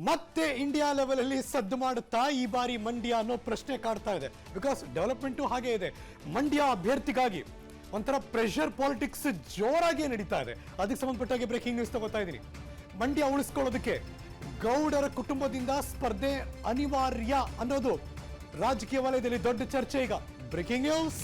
ಮತ್ತೆ India level ಅಲ್ಲಿ ಸದ್ದು ಮಾಡುತ್ತಾ ಈ ಬಾರಿ ಮಂಡ್ಯ ಅನ್ನೋ ಪ್ರಶ್ನೆ ಕಾಡ್ತಾ ಇದೆ. ಬಿಕಾಸ್ ಡೆವಲಪ್ಮೆಂಟು ಹಾಗೆ ಇದೆ. ಮಂಡ್ಯ ಅಭ್ಯರ್ಥಿಗಾಗಿ ಒಂಥರ ಪ್ರೆಷರ್ ಪಾಲಿಟಿಕ್ಸ್ ಜೋರಾಗಿ ನಡೀತಾ ಇದೆ. ಅದಕ್ಕೆ ಸಂಬಂಧಪಟ್ಟಾಗೆ ಬ್ರೇಕಿಂಗ್ ನ್ಯೂಸ್ ತಗೋತಾ ಇದ್ದೀನಿ. ಮಂಡ್ಯ ಉಳಿಸ್ಕೊಳ್ಳೋದಕ್ಕೆ ಗೌಡರ ಕುಟುಂಬದಿಂದ ಸ್ಪರ್ಧೆ ಅನಿವಾರ್ಯ ಅನ್ನೋದು ರಾಜಕೀಯ ವಲಯದಲ್ಲಿ ದೊಡ್ಡ ಚರ್ಚೆ. ಈಗ ಬ್ರೇಕಿಂಗ್ ನ್ಯೂಸ್.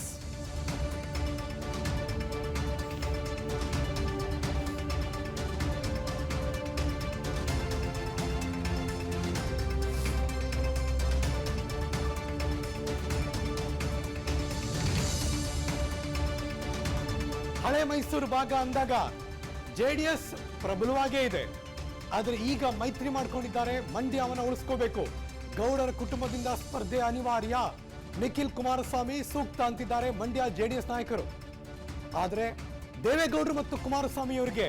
ಹಳೆ ಮೈಸೂರು ಭಾಗ ಅಂದಾಗ ಜೆಡಿಎಸ್ ಪ್ರಬಲವಾಗೇ ಇದೆ. ಆದರೆ ಈಗ ಮೈತ್ರಿ ಮಾಡ್ಕೊಂಡಿದ್ದಾರೆ. ಮಂಡ್ಯವನ್ನು ಉಳಿಸ್ಕೋಬೇಕು. ಗೌಡರ ಕುಟುಂಬದಿಂದ ಸ್ಪರ್ಧೆ ಅನಿವಾರ್ಯ. ನಿಖಿಲ್ ಕುಮಾರಸ್ವಾಮಿ ಸೂಕ್ತ ಅಂತಿದ್ದಾರೆ ಮಂಡ್ಯ ಜೆಡಿಎಸ್ ನಾಯಕರು. ಆದರೆ ದೇವೇಗೌಡರು ಮತ್ತು ಕುಮಾರಸ್ವಾಮಿ ಅವರಿಗೆ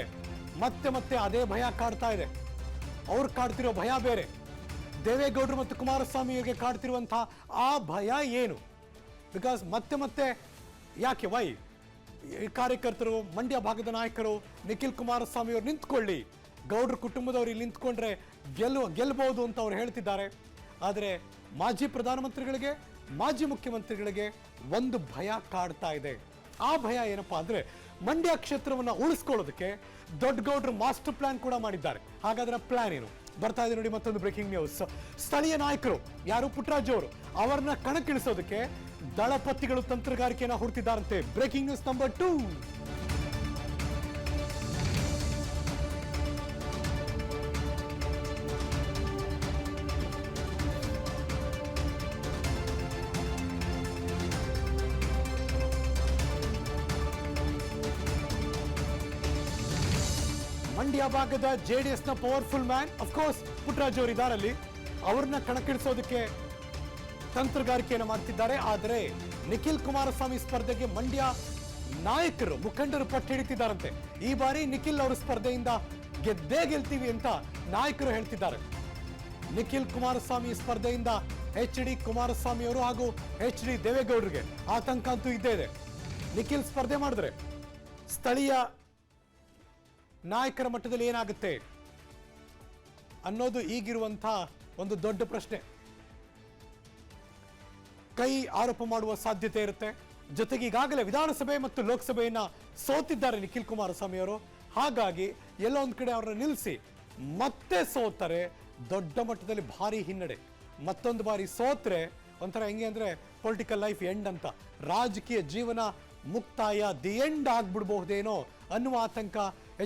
ಮತ್ತೆ ಮತ್ತೆ ಅದೇ ಭಯ ಕಾಡ್ತಾ ಇದೆ. ಅವ್ರು ಕಾಡ್ತಿರೋ ಭಯ ಬೇರೆ. ದೇವೇಗೌಡರು ಮತ್ತು ಕುಮಾರಸ್ವಾಮಿ ಅವರಿಗೆ ಕಾಡ್ತಿರುವಂತಹ ಆ ಭಯ ಏನು? ಬಿಕಾಸ್ ಮತ್ತೆ ಮತ್ತೆ ಯಾಕೆ ವೈ ಕಾರ್ಯಕರ್ತರು, ಮಂಡ್ಯ ಭಾಗದ ನಾಯಕರು, ನಿಖಿಲ್ ಕುಮಾರಸ್ವಾಮಿ ಅವರು ನಿಂತ್ಕೊಳ್ಳಿ, ಗೌಡ್ರ ಕುಟುಂಬದವರು ಇಲ್ಲಿ ನಿಂತ್ಕೊಂಡ್ರೆ ಗೆಲ್ಲಬಹುದು ಅಂತ ಅವ್ರು ಹೇಳ್ತಿದ್ದಾರೆ. ಆದರೆ ಮಾಜಿ ಪ್ರಧಾನಮಂತ್ರಿಗಳಿಗೆ, ಮಾಜಿ ಮುಖ್ಯಮಂತ್ರಿಗಳಿಗೆ ಒಂದು ಭಯ ಕಾಡ್ತಾ ಇದೆ. ಆ ಭಯ ಏನಪ್ಪಾ ಅಂದ್ರೆ ಮಂಡ್ಯ ಕ್ಷೇತ್ರವನ್ನು ಉಳಿಸ್ಕೊಳ್ಳೋದಕ್ಕೆ ದೊಡ್ಡಗೌಡರು ಮಾಸ್ಟರ್ ಪ್ಲಾನ್ ಕೂಡ ಮಾಡಿದ್ದಾರೆ. ಹಾಗಾದ್ರೆ ಪ್ಲಾನ್ ಏನು? ಬರ್ತಾ ಇದೆ ನೋಡಿ ಮತ್ತೊಂದು ಬ್ರೇಕಿಂಗ್ ನ್ಯೂಸ್. ಸ್ಥಳೀಯ ನಾಯಕರು ಯಾರು ಪುಟ್ಟರಾಜು ಅವರು, ಅವರನ್ನ ಕಣಕ್ಕಿಳಿಸೋದಕ್ಕೆ ದಳಪತಿಗಳು ತಂತ್ರಗಾರಿಕೆಯನ್ನು ಹುಡುಕಿದ್ದಾರಂತೆ. Breaking news number 2. ಮಂಡ್ಯ ಭಾಗದ ಜೆಡಿಎಸ್ ನ ಪವರ್ಫುಲ್ ಮ್ಯಾನ್ ಅಫ್ಕೋರ್ಸ್ ಪುಟ್ಟರಾಜು ಅವರು ಇದ್ದಾರಲ್ಲಿ. ಅವ್ರನ್ನ ಕಣಕ್ಕಿಳಿಸೋದಕ್ಕೆ ತಂತ್ರಗಾರಿಕೆಯನ್ನು ಮಾಡ್ತಿದ್ದಾರೆ. ಆದರೆ ನಿಖಿಲ್ ಕುಮಾರಸ್ವಾಮಿ ಸ್ಪರ್ಧೆಗೆ ಮಂಡ್ಯ ನಾಯಕರು, ಮುಖಂಡರು ಪಟ್ಟು ಹಿಡಿತಿದ್ದಾರಂತೆ. ಈ ಬಾರಿ ನಿಖಿಲ್ ಅವರು ಸ್ಪರ್ಧೆಯಿಂದ ಗೆಲ್ತೀವಿ ಅಂತ ನಾಯಕರು ಹೇಳ್ತಿದ್ದಾರೆ. ನಿಖಿಲ್ ಕುಮಾರಸ್ವಾಮಿ ಸ್ಪರ್ಧೆಯಿಂದ HD ಕುಮಾರಸ್ವಾಮಿ ಅವರು ಹಾಗೂ HD ದೇವೇಗೌಡರಿಗೆ ಆತಂಕ ಅಂತೂ ಇದ್ದೇ ಇದೆ. ನಿಖಿಲ್ ಸ್ಪರ್ಧೆ ಮಾಡಿದ್ರೆ ಸ್ಥಳೀಯ ನಾಯಕರ ಮಟ್ಟದಲ್ಲಿ ಏನಾಗುತ್ತೆ ಅನ್ನೋದು ಈಗಿರುವಂತಹ ಒಂದು ದೊಡ್ಡ ಪ್ರಶ್ನೆ. ಕೈ ಆರೋಪ ಮಾಡುವ ಸಾಧ್ಯತೆ ಇರುತ್ತೆ. ಜೊತೆಗೆ ಈಗಾಗಲೇ ವಿಧಾನಸಭೆ ಮತ್ತು ಲೋಕಸಭೆಯನ್ನ ಸೋತಿದ್ದಾರೆ ನಿಖಿಲ್ ಕುಮಾರಸ್ವಾಮಿ ಅವರು. ಹಾಗಾಗಿ ಎಲ್ಲೋ ಒಂದ್ ಕಡೆ ಅವರನ್ನು ನಿಲ್ಲಿಸಿ ಮತ್ತೆ ಸೋತರೆ ದೊಡ್ಡ ಮಟ್ಟದಲ್ಲಿ ಭಾರಿ ಹಿನ್ನಡೆ. ಮತ್ತೊಂದು ಬಾರಿ ಸೋತ್ರೆ ಒಂಥರ ಹೆಂಗೆ ಅಂದ್ರೆ ಪೊಲಿಟಿಕಲ್ ಲೈಫ್ ಎಂಡ್ ಅಂತ, ರಾಜಕೀಯ ಜೀವನ ಮುಕ್ತಾಯ, ದಿ ಎಂಡ್ ಆಗ್ಬಿಡ್ಬಹುದೇನೋ ಅನ್ನುವ ಆತಂಕ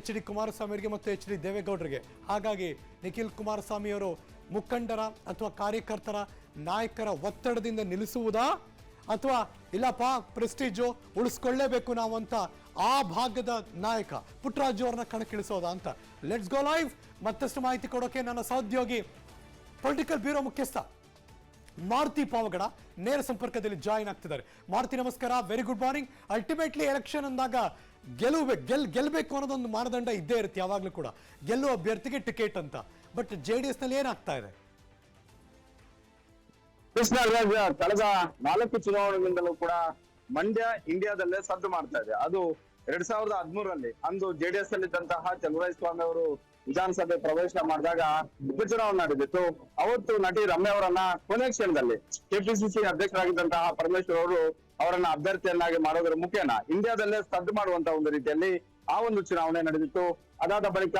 HD ಕುಮಾರಸ್ವಾಮಿ ಅವರಿಗೆ ಮತ್ತು HD ದೇವೇಗೌಡರಿಗೆ. ಹಾಗಾಗಿ ನಿಖಿಲ್ ಕುಮಾರಸ್ವಾಮಿ ಅವರು ಮುಖಂಡರ ಅಥವಾ ಕಾರ್ಯಕರ್ತರ, ನಾಯಕರ ಒತ್ತಡದಿಂದ ನಿಲ್ಲಿಸುವುದಾ ಅಥವಾ ಇಲ್ಲಪ್ಪ ಪ್ರೆಸ್ಟೀಜು ಉಳಿಸ್ಕೊಳ್ಳೇಬೇಕು ನಾವು ಅಂತ ಆ ಭಾಗದ ನಾಯಕ ಪುಟ್ಟರಾಜು ಅವ್ರನ್ನ ಕಣಕ್ಕಿಳಿಸೋದಾ ಅಂತ. Let's go live. ಮತ್ತಷ್ಟು ಮಾಹಿತಿ ಕೊಡೋಕೆ ನನ್ನ ಸಹೋದ್ಯೋಗಿ ಪೊಲಿಟಿಕಲ್ ಬ್ಯೂರೋ ಮುಖ್ಯಸ್ಥ ಮಾರುತಿ ಪಾವಗಡ ನೇರ ಸಂಪರ್ಕದಲ್ಲಿ ಜಾಯಿನ್ ಆಗ್ತಿದ್ದಾರೆ. ಮಾರುತಿ ನಮಸ್ಕಾರ, very good morning. Ultimately election ಅಂದಾಗ ಗೆಲ್ಲಬೇಕು ಅನ್ನೋದೊಂದು ಮಾನದಂಡ ಇದ್ದೇ ಇರುತ್ತೆ ಯಾವಾಗಲೂ ಕೂಡ, ಗೆಲ್ಲುವ ಅಭ್ಯರ್ಥಿಗೆ ಟಿಕೆಟ್ ಅಂತ. ಬಟ್ JDS ನಲ್ಲಿ ಏನಾಗ್ತಾ ಇದೆ? ಕೃಷ್ಣರಾಜ ಕಳೆದ 4 ಚುನಾವಣೆಗಳಿಂದಲೂ ಕೂಡ ಮಂಡ್ಯ ಇಂಡಿಯಾದಲ್ಲೇ ಸದ್ದು ಮಾಡ್ತಾ ಇದೆ. ಅದು 2013ರಲ್ಲಿ ಅಂದು JDS ಅಲ್ಲಿದ್ದಂತಹ ಚಲುವರಾಯಸ್ವಾಮಿ ಅವರು ವಿಧಾನಸಭೆ ಪ್ರವೇಶ ಮಾಡಿದಾಗ ಉಪಚುನಾವಣೆ ನಡೆದಿತ್ತು. ಅವತ್ತು ನಟಿ ರಮ್ಯಾ ಅವರನ್ನ ಕೊನೆ ಕ್ಷಣದಲ್ಲಿ KPCC ಅಧ್ಯಕ್ಷರಾಗಿದ್ದಂತಹ ಪರಮೇಶ್ವರ್ ಅವರು ಅವರನ್ನ ಅಭ್ಯರ್ಥಿಯನ್ನಾಗಿ ಮಾಡೋದರ ಮುಖೇನ ಇಂಡಿಯಾದಲ್ಲೇ ಸದ್ದು ಮಾಡುವಂತ ಒಂದು ರೀತಿಯಲ್ಲಿ ಆ ಒಂದು ಚುನಾವಣೆ ನಡೆದಿತ್ತು. ಅದಾದ ಬಳಿಕ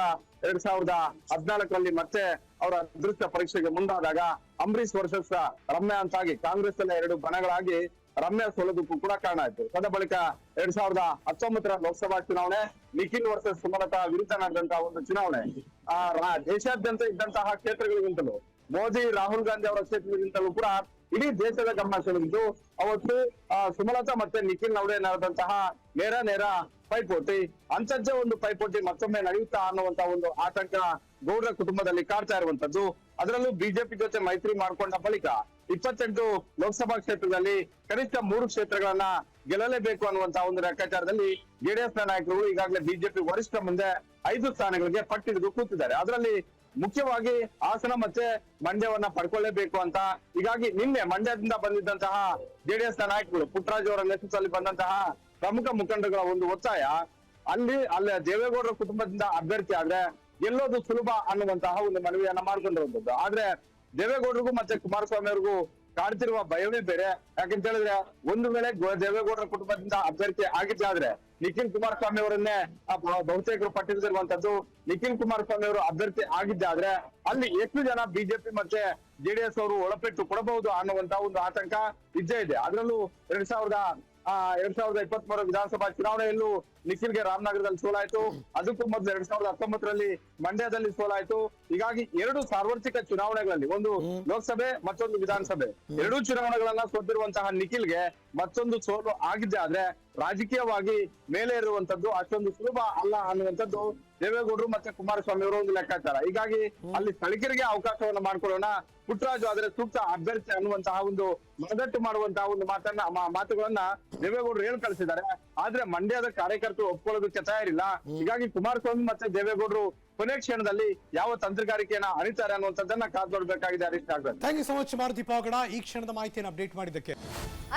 2014ರಲ್ಲಿ ಮತ್ತೆ ಅವರ ಅದೃಷ್ಟ ಪರೀಕ್ಷೆಗೆ ಮುಂದಾದಾಗ ಅಂಬರೀಶ್ ವರ್ಸಸ್ ರಮ್ಯಾ ಅಂತಾಗಿ ಕಾಂಗ್ರೆಸ್ ಅಲ್ಲೇ 2 ಬಣಗಳಾಗಿ ರಮ್ಯಾ ಸೋಲೋದಕ್ಕೂ ಕೂಡ ಕಾರಣ ಆಯ್ತು. ತದ ಬಳಿಕ 2019ರ ಲೋಕಸಭಾ ಚುನಾವಣೆ ನಿಖಿಲ್ ವರ್ಸಸ್ ಸುಮಲತಾ ವಿರುದ್ಧ ನಡೆದಂತಹ ಒಂದು ಚುನಾವಣೆ ದೇಶಾದ್ಯಂತ ಇದ್ದಂತಹ ಕ್ಷೇತ್ರಗಳಿಗಿಂತಲೂ, ಮೋದಿ ರಾಹುಲ್ ಗಾಂಧಿ ಅವರ ಕ್ಷೇತ್ರಗಳಿಗಿಂತಲೂ ಕೂಡ ಇಡೀ ದೇಶದ ಗಮನ ಸೆಳೆದಿದ್ದು. ಅವತ್ತು ಸುಮಲತಾ ಮತ್ತೆ ನಿಖಿಲ್ ನಡುವೆ ನಡೆದಂತಹ ನೇರ ಪೈಪೋಟಿ, ಅಂತರ್ಜ ಒಂದು ಪೈಪೋಟಿ ಮತ್ತೊಮ್ಮೆ ನಡೆಯುತ್ತಾ ಅನ್ನುವಂತ ಒಂದು ಆತಂಕ ಗೌಡ್ರ ಕುಟುಂಬದಲ್ಲಿ ಕಾಡ್ತಾ ಇರುವಂತದ್ದು. ಅದರಲ್ಲೂ ಬಿಜೆಪಿ ಜೊತೆ ಮೈತ್ರಿ ಮಾಡಿಕೊಂಡ ಬಳಿಕ 28 ಲೋಕಸಭಾ ಕ್ಷೇತ್ರದಲ್ಲಿ ಕನಿಷ್ಠ 3 ಕ್ಷೇತ್ರಗಳನ್ನ ಗೆಲ್ಲಲೇಬೇಕು ಅನ್ನುವಂತಹ ಒಂದು ಲೆಕ್ಕಾಚಾರದಲ್ಲಿ JDS ನ ನಾಯಕರು ಈಗಾಗಲೇ ಬಿಜೆಪಿ ವರಿಷ್ಠ ಮುಂದೆ 5 ಸ್ಥಾನಗಳಿಗೆ ಪಟ್ಟಿಡಿದು ಕೂತಿದ್ದಾರೆ. ಅದರಲ್ಲಿ ಮುಖ್ಯವಾಗಿ ಹಾಸನ ಮತ್ತೆ ಮಂಡ್ಯವನ್ನ ಪಡ್ಕೊಳ್ಳೇಬೇಕು ಅಂತ. ಹೀಗಾಗಿ ನಿನ್ನೆ ಮಂಡ್ಯದಿಂದ ಬಂದಿದ್ದಂತಹ JDS ನ ನಾಯಕರು ಪುಟ್ಟರಾಜು ಅವರ ನೇತೃತ್ವದಲ್ಲಿ ಬಂದಂತಹ ಪ್ರಮುಖ ಮುಖಂಡರುಗಳ ಒಂದು ಒತ್ತಾಯ, ಅಲ್ಲಿ ದೇವೇಗೌಡರ ಕುಟುಂಬದಿಂದ ಅಭ್ಯರ್ಥಿ ಆದ್ರೆ ಗೆಲ್ಲೋದು ಸುಲಭ ಅನ್ನುವಂತಹ ಒಂದು ಮನವಿಯನ್ನ ಮಾಡ್ಕೊಂಡಿರುವಂತದ್ದು. ಆದ್ರೆ ದೇವೇಗೌಡರಿಗೂ ಮತ್ತೆ ಕುಮಾರಸ್ವಾಮಿ ಅವ್ರಿಗೂ ಕಾಡ್ತಿರುವ ಭಯವೇ ಬೇರೆ. ಯಾಕಂತ ಹೇಳಿದ್ರೆ ಒಂದು ವೇಳೆ ದೇವೇಗೌಡರ ಕುಟುಂಬದಿಂದ ಅಭ್ಯರ್ಥಿ ಆಗಿದ್ದಾದ್ರೆ ನಿಖಿಲ್ ಕುಮಾರಸ್ವಾಮಿ ಅವರನ್ನೇ ಬಹುತೇಕರು ಪಟ್ಟಿರುವಂತದ್ದು. ನಿಖಿಲ್ ಕುಮಾರಸ್ವಾಮಿ ಅವರು ಅಭ್ಯರ್ಥಿ ಆಗಿದ್ದಾದ್ರೆ ಅಲ್ಲಿ ಎಷ್ಟು ಜನ ಬಿಜೆಪಿ ಮತ್ತೆ ಜೆಡಿಎಸ್ ಅವರು ಒಳಪೆಟ್ಟು ಕೊಡಬಹುದು ಅನ್ನುವಂತ ಒಂದು ಆತಂಕ ಇದ್ದೇ ಇದೆ. ಅದರಲ್ಲೂ 2023 ವಿಧಾನಸಭಾ ಚುನಾವಣೆಯಲ್ಲೂ ನಿಖಿಲ್ಗೆ ರಾಮನಗರದಲ್ಲಿ ಸೋಲಾಯ್ತು. ಅದಕ್ಕೂ ಮೊದಲು 2019ರಲ್ಲಿ ಮಂಡ್ಯದಲ್ಲಿ ಸೋಲಾಯ್ತು. ಹೀಗಾಗಿ 2 ಸಾರ್ವತ್ರಿಕ ಚುನಾವಣೆಗಳಲ್ಲಿ, ಒಂದು ಲೋಕಸಭೆ ಮತ್ತೊಂದು ವಿಧಾನಸಭೆ, 2 ಚುನಾವಣೆಗಳನ್ನ ಸೋತಿರುವಂತಹ ನಿಖಿಲ್ಗೆ ಮತ್ತೊಂದು ಸೋಲು ಆಗಿದ್ದೆ ಆದ್ರೆ ರಾಜಕೀಯವಾಗಿ ಮೇಲೆ ಇರುವಂತದ್ದು ಅಷ್ಟೊಂದು ಸುಲಭ ಅಲ್ಲ ಅನ್ನುವಂಥದ್ದು ದೇವೇಗೌಡರು ಮತ್ತೆ ಕುಮಾರಸ್ವಾಮಿ ಅವರು ಒಂದು ಲೆಕ್ಕಾಚಾರ. ಹೀಗಾಗಿ ಅಲ್ಲಿ ಸ್ಥಳೀಕರಿಗೆ ಅವಕಾಶವನ್ನ ಮಾಡ್ಕೊಳ್ಳೋಣ, ಪುಟ್ಟರಾಜು ಆದ್ರೆ ಸೂಕ್ತ ಅಭ್ಯರ್ಥಿ ಅನ್ನುವಂತಹ ಒಂದು ಮನದಟ್ಟು ಮಾಡುವಂತಹ ಒಂದು ಮಾತುಗಳನ್ನ ದೇವೇಗೌಡರು ಹೇಳಿ ಕಳಿಸಿದ್ದಾರೆ. ಆದ್ರೆ ಮಂಡ್ಯದ ಕಾರ್ಯಕರ್ತರು ಒಪ್ಕೊಳ್ಳೋದಕ್ಕೆ ತಯಾರಿಲ್ಲ. ಹೀಗಾಗಿ ಕುಮಾರಸ್ವಾಮಿ ಮತ್ತೆ ದೇವೇಗೌಡರು ಕೊನೆ ಕ್ಷಣದಲ್ಲಿ ಯಾವ ತಂತ್ರಗಾರಿಕೆಯನ್ನ ಅಣಿತಾರೆ ಅನ್ನುವಂಥದ್ದನ್ನ ಕಾದು ನೋಡ್ಬೇಕಾಗಿದೆ. Harish Nagaraj, thank you so much Maruti Pavagada ಈ ಕ್ಷಣದ ಮಾಹಿತಿಯನ್ನು ಅಪ್ಡೇಟ್ ಮಾಡಿದ್ದಕ್ಕೆ.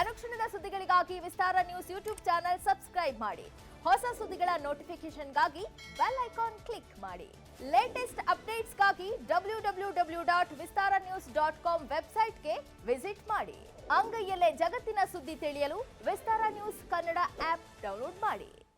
ಅನುಕ್ಷಣದ ಸುದ್ದಿಗಳಿಗಾಗಿ Vistara news YouTube channel subscribe ಮಾಡಿ. ಹೊಸ ಸುದ್ದಿಗಳ ನೋಟಿಫಿಕೇಶನ್ಗಾಗಿ ಬೆಲ್ ಐಕಾನ್ ಕ್ಲಿಕ್ ಮಾಡಿ. ಲೇಟೆಸ್ಟ್ ಅಪ್ಡೇಟ್ಸ್ಗಾಗಿ www.vistaranews.com ವೆಬ್ಸೈಟ್ಗೆ ವಿಸಿಟ್ ಮಾಡಿ. ಅಂಗೈಯಲ್ಲೇ ಜಗತ್ತಿನ ಸುದ್ದಿ ತಿಳಿಯಲು Vistara news Kannada app download ಮಾಡಿ.